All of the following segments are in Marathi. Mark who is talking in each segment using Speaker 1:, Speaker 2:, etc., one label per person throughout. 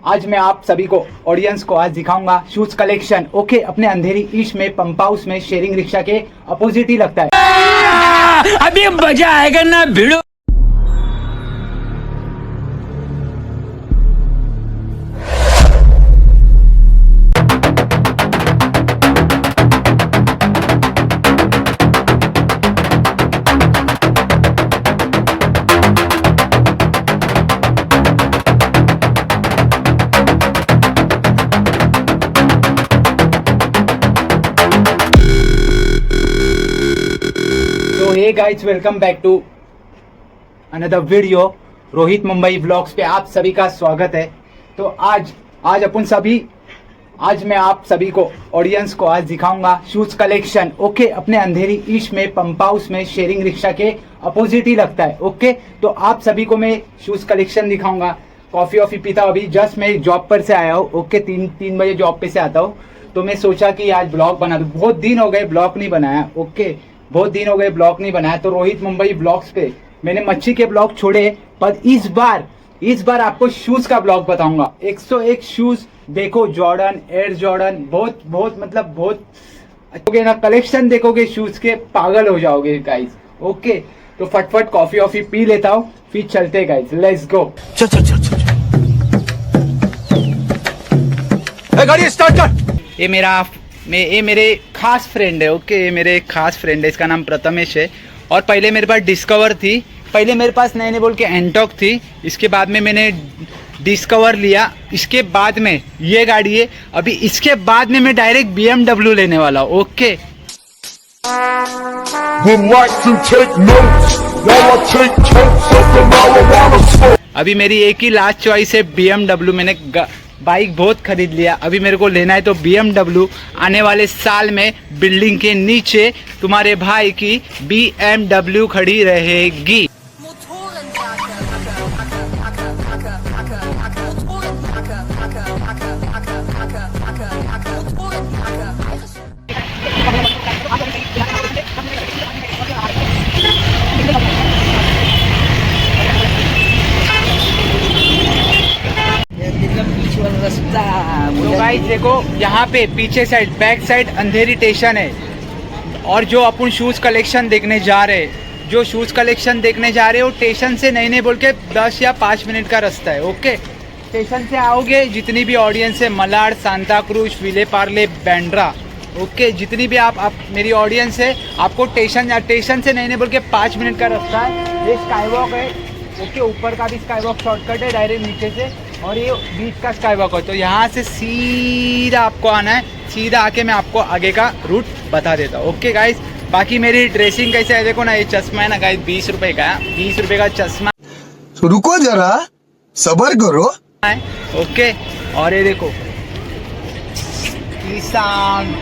Speaker 1: आज मैं आप सभी को ऑडियंस को आज दिखाऊंगा शूज कलेक्शन। ओके, अपने अंधेरी ईस्ट में पंप हाउस में शेयरिंग रिक्शा के अपोजिट ही लगता है।
Speaker 2: अभी मजा आएगा ना भिड़ो।
Speaker 1: तो hey guys, welcome back to another video. Rohit Mumbai vlogs पे आप सभी का स्वागत है। तो आज मैं आप सभी को ऑडियंस को आज दिखाऊंगा शूज कलेक्शन। ओके, अपने अंधेरी ईस्ट में पंप हाउस में शेयरिंग रिक्शा के अपोजिट ही लगता है। ओके, तो आप सभी को मैं शूज कलेक्शन दिखाऊंगा। कॉफी वॉफी पीता हूँ, अभी जस्ट मैं जॉब पर से आया हूँ। ओके, तीन बजे जॉब पे से आता हूँ, तो मैं सोचा कि आज ब्लॉग बना दूँ। बहुत दिन हो गए ब्लॉग नहीं बनाया। ओके, बहुत दिन हो गए ब्लॉग नहीं बनाया। तो रोहित मुंबई ब्लॉग्स पे मैंने मच्छी के ब्लॉग छोड़े, पर इस बार आपको शूज का ब्लॉग बताऊंगा। 101 शूज देखो, जॉर्डन, एयर जॉर्डन, बहुत देखोगे ना, कलेक्शन देखोगे शूज के, पागल हो जाओगे गाइस। ओके, तो फटफट कॉफी वॉफी पी लेता हूँ, फिर चलते गाइस, लेट्स गो।
Speaker 2: चल गाड़ी स्टार्ट कर।
Speaker 1: ये मेरे खास फ्रेंड है। ओके, ये मेरे खास फ्रेंड है, इसका नाम प्रथमेश है। और पहले मेरे पास डिस्कवर थी, पहले मेरे पास नए बोल के एंटॉक थी। इसके बाद में मैंने डिस्कवर लिया, इसके बाद में ये गाड़ी है। अभी इसके बाद में मैं डायरेक्ट BMW लेने वाला हूँ। ओके, अभी मेरी एक ही लास्ट चॉइस है BMW। मैंने बाइक बहुत खरीद लिया, अभी मेरे को लेना है तो BMW। आने वाले साल में बिल्डिंग के नीचे तुम्हारे भाई की BMW खड़ी रहेगी। तो गाइस देखो, यहाँ पे पीछे side, back side Andheri station है। और जो अपन शूज कलेक्शन देखने जा रहे हैं, वो स्टेशन से नहीं बोल के 10 या 5 मिनट का रास्ता है। ओके, स्टेशन से आओगे, जितनी भी ऑडियंस है, Malad, Santa cruise, Vile Parle, Bandra, okay, जितनी भी आप मेरी ऑडियंस है, आपको स्टेशन से नहीं बोल के 5 मिनट का रास्ता है। ये स्काई वॉक है। ओके, ऊपर का भी स्काई वॉक शॉर्टकट है डायरेक्ट नीचे से, और ये बीच का स्काई वॉक है। तो यहाँ से सीधा आपको आना है, सीधा आके मैं आपको आगे का रूट बता देता हूँ। ओके गाइस, बाकी मेरी ड्रेसिंग कैसे है देखो ना, ये चश्मा है ना गाइस, 20 रुपए का है, 20 रुपए का चश्मा।
Speaker 3: तो रुको जरा, सबर करो।
Speaker 1: ओके, और ये देखो किसान,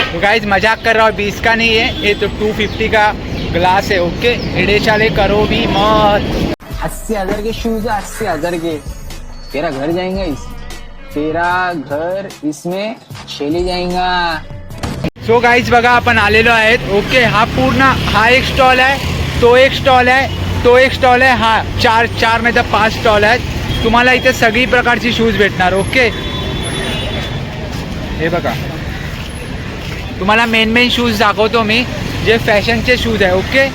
Speaker 1: तो गाइस मजाक कर रहा हूँ, 20 का नहीं है ये, तो 250 का ग्लास है। ओके, एड़े चाले करो भी मत।
Speaker 4: 80,000 के शूज है, 80,000 के। तेरा घर जाएगा इसमें शेली जाएगा।
Speaker 1: सो गाइस बघा, आपण आलेलो आहेत। ओके, हा पूर्ण हा एक स्टॉल आहे, तो एक स्टॉल आहे, हा चार नाही तर 5 स्टॉल आहेत। तुम्हाला इथे सगळी प्रकारची शूज भेटणार। ओके, हे बघा, तुम्हाला मेन शूज दाखवतो मी, जे फॅशनचे शूज आहे। ओके,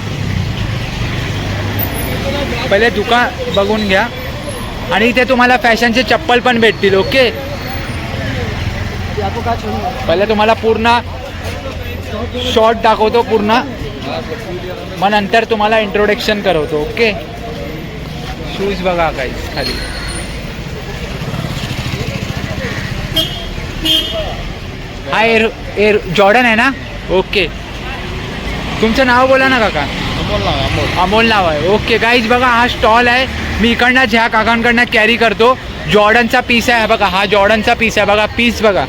Speaker 1: पहिले दुकान बघून घ्या, आणि इथे तुम्हाला फॅशनचे चप्पल पण भेटतील। ओके, पहिले तुम्हाला पूर्ण शॉर्ट दाखवतो पूर्ण, मग नंतर तुम्हाला इंट्रोडक्शन करवतो। ओके, शूज बघा गाइस खाली, हा एअर जॉर्डन आहे ना। ओके, तुमचं नाव बोला ना काका। अमोल नाव आहे। ओके गाईज बघा, हा स्टॉल आहे, मी इकडनं ह्या काकांकडनं कॅरी करतो। जॉर्डनचा पीस आहे बघा, हा जॉर्डनचा पीस आहे बघा, पीस बघा।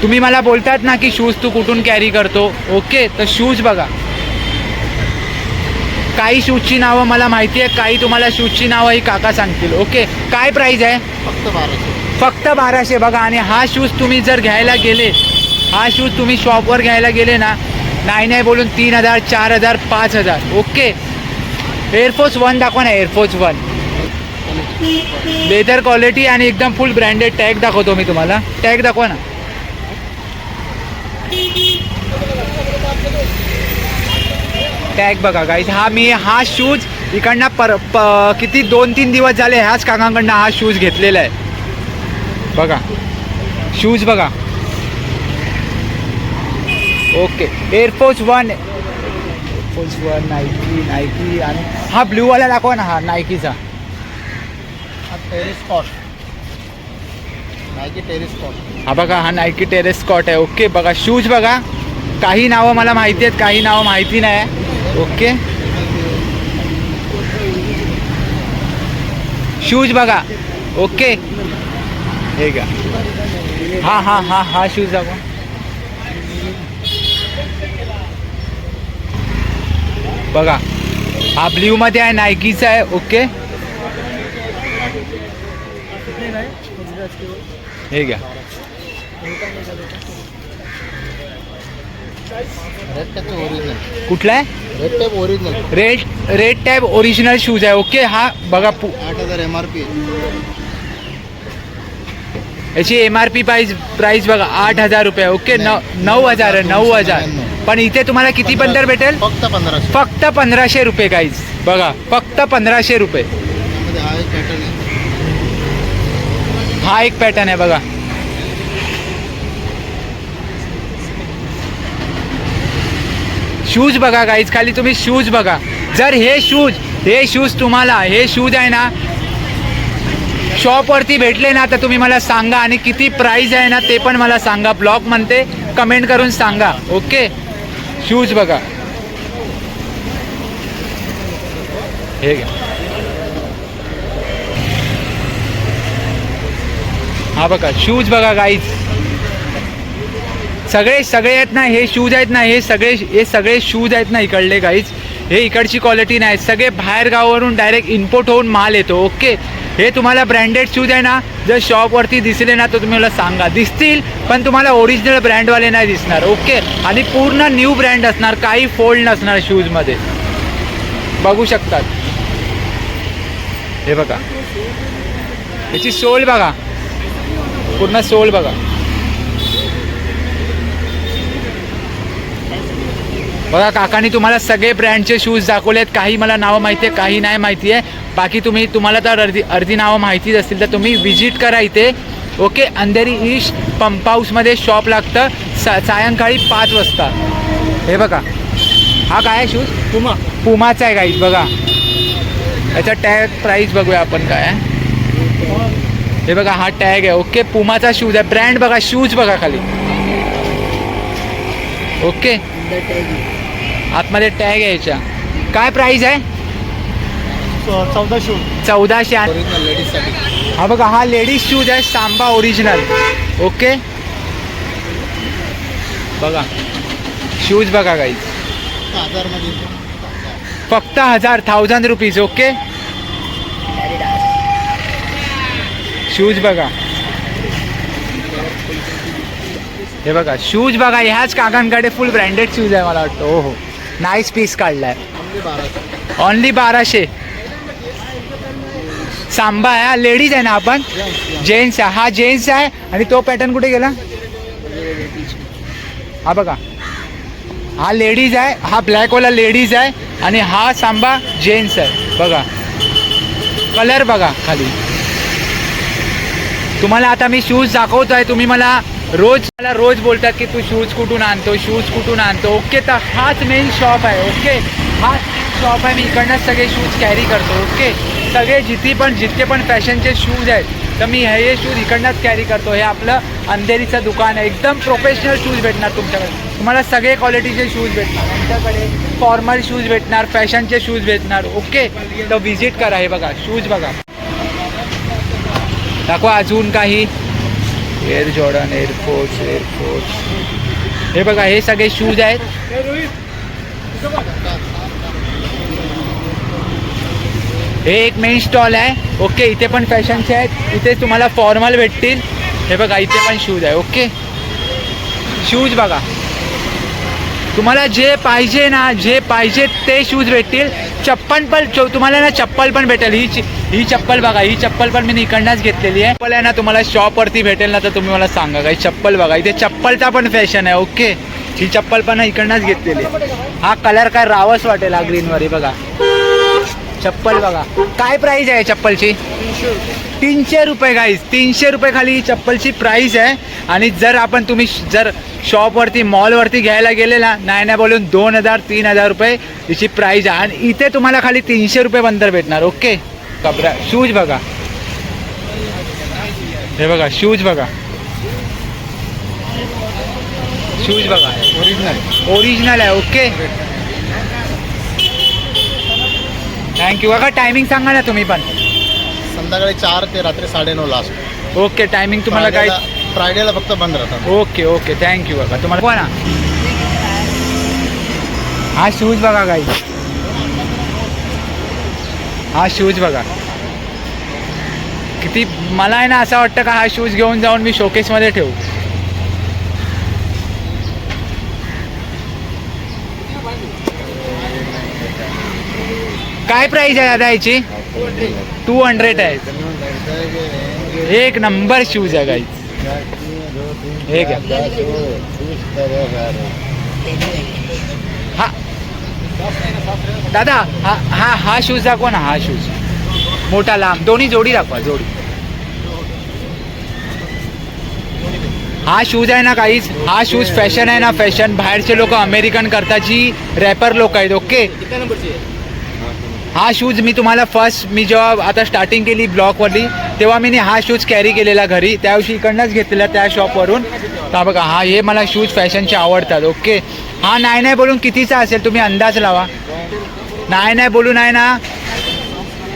Speaker 1: तुम्ही मला बोलतात ना की शूज तू कुठून कॅरी करतो। ओके, तर शूज बघा, काही शूजची नावं मला माहिती आहे, काही तुम्हाला शूजची नावं ही काका सांगतील। ओके, काय प्राइस आहे? फक्त 1200 बघा। आणि हा शूज तुम्ही जर घ्यायला गेले, हा शूज तुम्ही शॉपवर घ्यायला गेले ना, नाही बोलून 3000, 4000, 5000। ओके, एअरफोर्स 1 दाखवा ना, एअरफोर्स 1 लेदर क्वालिटी आणि एकदम फुल ब्रँडेड. टॅग दाखवतो मी तुम्हाला, टॅग दाखवा ना. टॅग बघा गाईज. हा शूज इकडनं किती 2-3 दिवस झाले ह्याच काकांकडनं हा शूज घेतलेला आहे. बघा शूज बघा. Okay air force 1 Nike. आणि हा ब्ल्यूवाला दाखवा ना, हा नायकीचा. हा बघा, हा नायकी टेरेस स्कॉट आहे. ओके बघा शूज बघा. काही नावं मला माहिती आहेत, काही नावं माहिती नाही. ओके शूज बघा. ओके हे का. हा शूज दाखवा. बघा हा ब्ल्यू मध्ये आहे, नायकीचा आहे. ओके हे घ्या. कुठला आहे? रेड टॅब ओरिजिनल शूज आहे. ओके हा बघा
Speaker 5: 8,000 MRP.
Speaker 1: याची MRP प्राइस बघा 8,000 रुपये. ओके 9,000. पण इथे तुम्हाला किती पर्यंत भेटेल?
Speaker 5: फक्त 1500.
Speaker 1: फक्त 1500 रुपये गाईज. बघा फक्त 1500 रुपये. हा एक पॅटर्न आहे बघा. शूज बघा गाईज, खाली तुम्ही शूज बघा. जर हे शूज तुम्हाला हे शूज आहे ना शॉपवरती भेटले ना तर तुम्ही मला सांगा, आणि किती प्राइस आहे ना ते पण मला सांगा. ब्लॉग म्हणते कमेंट करून सांगा. ओके शूज बघा. हे घ्या. हा बघा शूज बघा गाईज. सगळे आहेत ना हे शूज आहेत ना, हे सगळे शूज आहेत ना इकडले गाईज. हे इकडची क्वालिटी नाही, सगळे बाहेर गावावरून डायरेक्ट इम्पोर्ट होऊन माल येतो. ओके हे तुम्हाला ब्रँडेड शूज आहे ना, जर शॉपवरती दिसले ना तर तुम्ही मला सांगा. दिसतील पण तुम्हाला ओरिजिनल ब्रँडवाले नाही दिसणार. ओके आणि पूर्ण न्यू ब्रँड असणार, काही फोल्ड नसणार शूजमध्ये. बघू शकतात. हे बघा याची सोल बघा, पूर्ण सोल बघा. बघा काकांनी तुम्हाला सगळे ब्रँडचे शूज दाखवलेत. काही मला नावं माहिती आहे, काही नाही माहिती आहे. बाकी तुम्हाला तर अर्धी नावं माहितीच असतील तर तुम्ही विजिट करा इथे. ओके अंधेरी ईस्ट पंप हाऊसमध्ये शॉप लागतं सायंकाळी 5 वाजता. हे बघा हा काय आहे शूज? पुमाचा आहे गाईज. बघा याचा टॅग प्राईस बघूया आपण काय आहे. हे बघा हा टॅग आहे. ओके पुमाचा शूज आहे. ब्रँड बघा, शूज बघा खाली. ओके आतमध्ये टॅग आहे याच्या. काय प्राइस आहे? 1400. हा बघा हा लेडीज शूज आहे, सांबा ओरिजिनल. ओके बघा शूज बघा गाईज. फक्त 1000 रुपीज. ओके शूज बघा. हे बघा शूज बघा. ह्याच काकांकडे फुल ब्रँडेड शूज आहे मला वाटतं. हो हो नाईस पीस काढलाय. ओनली 1200. सांबा आहे. लेडीज आहे ना आपण? जेंट्स आहे. हा जेंट्स आहे. आणि तो पॅटर्न कुठे गेला? हा बघा हा लेडीज आहे. हा ब्लॅकवाला लेडीज आहे आणि हा सांबा जेंट्स आहे. बघा कलर बघा खाली. तुम्हाला आता मी शूज दाखवतोय, तुम्ही मला रोज बोलतात की तू शूज कुठून आणतो. ओके तर हाच मेन शॉप आहे. ओके हाच शॉप आहे. मी इकडनंच सगळे शूज कॅरी करतो. ओके सगळे जितके पण फॅशनचे शूज आहेत तर मी हे शूज इकडनंच कॅरी करतो. हे आपलं अंधेरीचं दुकान आहे. एकदम प्रोफेशनल शूज भेटणार तुमच्याकडे. तुम्हाला सगळे क्वालिटीचे शूज भेटणार आमच्याकडे. फॉर्मल शूज भेटणार, फॅशनचे शूज भेटणार. ओके तर व्हिजिट करा. हे बघा शूज बघा. दाखवा अजून काही. Air Jordan, air force. हे बघा हे सगळे शूज आहेत. हे एक मेन स्टॉल आहे. ओके इथे पण फॅशनचे आहेत. इथे तुम्हाला फॉर्मल भेटतील. हे बघा इथे पण शूज आहे. ओके शूज बघा. तुम्हाला जे पाहिजे ते शूज भेटतील. चप्पल पण तुम्हाला ना चप्पल पण भेटेल. ही चप्पल बघा, ही चप्पल पण मी इकडनंच घेतलेली आहे. चप्पल आहे ना तुम्हाला शॉपवरती भेटेल ना, तर तुम्ही मला सांगा. काही चप्पल बघा, इथे चप्पलचा पण फॅशन आहे. ओके, ही चप्पल पण इकडनंच घेतलेली आहे. हा कलर काय रावस वाटेल हा ग्रीनवर. बघा चप्पल बघा. काय प्राइस आहे चप्पलची? 300 रुपये गाईज. 300 रुपये खाली ही चप्पलची प्राईस आहे. आणि जर तुम्ही जर शॉपवरती मॉलवरती घ्यायला गेले ना, नाही बोलून 2000-3000 रुपये हिची प्राईस आहे. आणि इथे तुम्हाला खाली 300 रुपये बंदर भेटणार. ओके, कपडा शूज बघा, हे बघा शूज बघा, शूज बघा ओरिजिनल आहे. Okay, thank you. बघा टायमिंग सांगा ना तुम्ही पण.
Speaker 5: संध्याकाळी 4 ते रात्री 9:30 लास्ट.
Speaker 1: ओके, टायमिंग तुम्हाला काय?
Speaker 5: फ्रायडेला फक्त बंद राहतात.
Speaker 1: Okay okay, thank you. बघा तुम्हाला कोणा हा शूज बघा गाईज, हा शूज बघा किती. मला आहे ना असं वाटतं का हा शूज घेऊन जाऊन मी शोकेसमध्ये ठेवू. काय प्राइस आहे दादा याची? 200 आहे. एक नंबर शूज आहे गाईज. हे घ्या. हा दादा, हा शूज दाखवा ना. हा शूज मोठा लांब दोन्ही जोडी दाखवा, जोडी. हा शूज आहे ना काहीच, हा शूज फॅशन आहे ना, फॅशन. बाहेरचे लोक अमेरिकन करतात, जी रॅपर लोक आहेत. ओके, हा शूज मी तुम्हाला मी जेव्हा आता स्टार्टिंग केली ब्लॉगवरली, तेव्हा मी हा शूज कॅरी केलेला घरी. त्या दिवशी इकडनंच घेतलेला त्या शॉपवरून. तर बघा हा, हे मला शूज फॅशनचे आवडतात. ओके, हा नाही बोलून कितीचा असेल तुम्ही अंदाज लावा. नाही बोलून आहे ना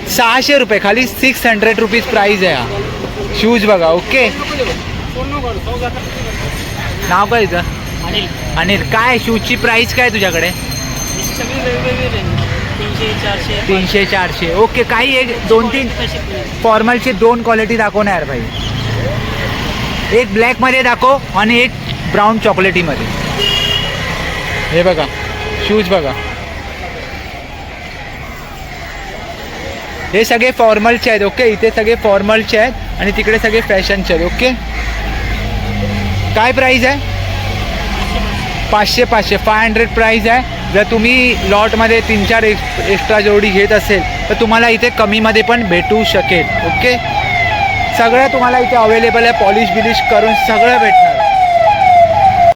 Speaker 1: 600 रुपये खाली. 600 रुपीज प्राईज आहे हा शूज बघा. ओके, नाव काय इथं? अनिल. काय शूजची प्राईस काय तुझ्याकडे? 300-400. ओके, काही 2-3 फॉर्मलचे 2 क्वालिटी दाखव ना यार भाई. एक ब्लॅकमध्ये दाखव आणि एक ब्राऊन चॉकलेटीमध्ये. हे बघा शूज बघा, हे सगळे फॉर्मलचे आहेत. ओके, इथे सगळे फॉर्मलचे आहेत आणि तिकडे सगळे फॅशनचे आहेत. ओके, काय प्राईस आहे? 500 प्राईस आहे. जर तुम्ही लॉटमध्ये 3-4 एक्स्ट्रा जोडी घेत असेल तर तुम्हाला इथे कमीमध्ये पण भेटू शकेल. ओके, सगळं तुम्हाला इथे अवेलेबल आहे. पॉलिश बिलिश करून सगळं भेटणार.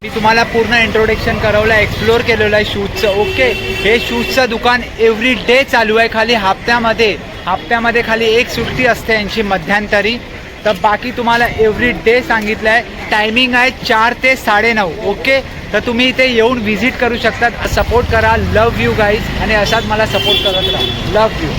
Speaker 1: मी तुम्हाला पूर्ण इंट्रोडक्शन करवलं आहे, एक्सप्लोअर केलेलं आहे शूजचं. ओके, हे शूजचं दुकान एव्हरी डे चालू आहे. खाली हप्त्यामध्ये खाली एक सुट्टी असते यांची मध्यंतरी. तर बाकी तुम्हाला एव्हरी डे सांगितलं आहे. टायमिंग आहे 4 ते 9:30. ओके, तर तुम्ही इथे येऊन व्हिजिट करू शकतात. सपोर्ट करा. लव यू गाईज, आणि असाच मला सपोर्ट करत राहा. लव यू.